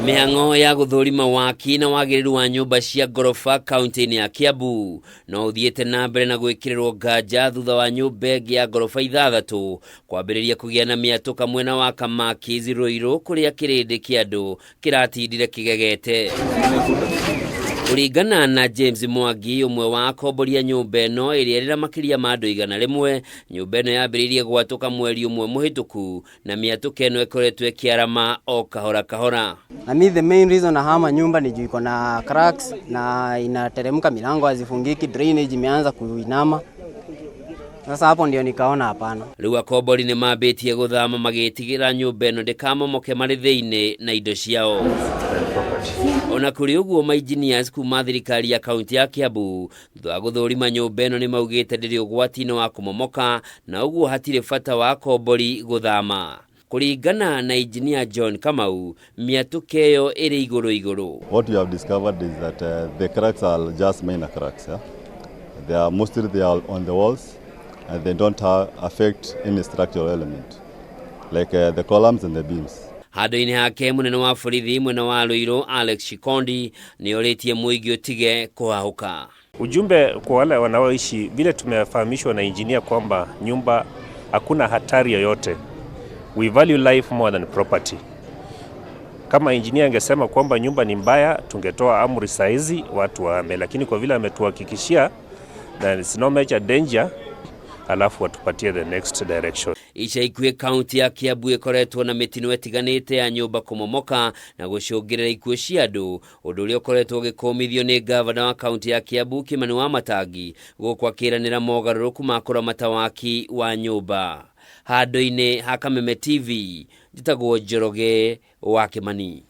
Mĩhang'o ya gũthũrima waki na wagĩrĩru wa nyũmba cia ngoroba kaunti-inĩ ya Kiambu no ũthiĩte na mbere na gwĩkĩrĩrwo nganja thutha wa nyũmba ĩngĩ ya ngoroba 6 kwambĩrĩria kũgĩa na mĩatũka mwena wa Kamakis RUIRU kũrĩa kĩrĩndĩ kĩa andũ kĩratindire kĩgegete. Kũringana na James Mwangi, ũmwe wa akombori a nyũmba ĩno ĩrĩa ĩrĩ makĩria ma andũ 100, nyũmba ĩno yambĩrĩirie gwatũka mweri ũmwe mũhĩtũku na mĩatũka ĩno ĩkoretwo ĩkĩarama o kahora kahora. Na mimi the main reason nahama nyumba ni juu iko na cracks na inateremka, milango hazifungiki, drainage imeanza kuinama. Sasa hapo ndio nikaona hapana. Rĩu akombori nĩ mambĩtie gũthama magĩtigĩra nyũmba ĩno ndĩkamomoke marĩ thĩinĩ na indo ciao. Ona kũrĩ ũguo ma-engineers kuma thirikari ya kaunti ya Kiambu thutha wa gũthũrima nyũmba ĩno nĩmaugĩte ndĩrĩ ũgwati-inĩ wa kũmomoka na ũguo hatirĩ bata wa akombori gũthama. Kũringana na engineer John Kamau, mĩatũka ĩyo ĩrĩ igũrũ. What we have discovered is that the cracks are just minor cracks. Yeah? They are mostly on the walls and they don't affect any structural element like the columns and the beams. Handũ-inĩ hake mũnene wa borithi mwena wa RUIRU Alex Shikondi nĩorĩtie mũingĩ ũtige kũhahũka. Ujumbe kwa wale wanaoishi, vile tumefahamishwa na engineer kwamba nyumba hakuna hatari yoyote. We value life more than property. Kama engineer angesema kwamba nyumba ni mbaya, tungetoa amri saizi watu wahame, lakini kwa vile ametuhakikishia that it's no major danger, alafu watupatie the next direction. Ica ikuhĩ kaunti ya Kiambu ĩkoretwo na mĩtino ĩtiganĩte ya nyũmba kũmomoka na gũcũngĩrĩra ikuũ cia andũ, ũndũ ũrĩa ũkoretwo ũgĩkũmithio nĩ gavana wa kaunti ya Kiambu Kimani wa Matangi gũkũ akĩranĩra mogarũrũku ma kũramata waki wa nyũmba. Handũ-inĩ ha Kameme TV, njĩtagwo Njoroge wa Kimani.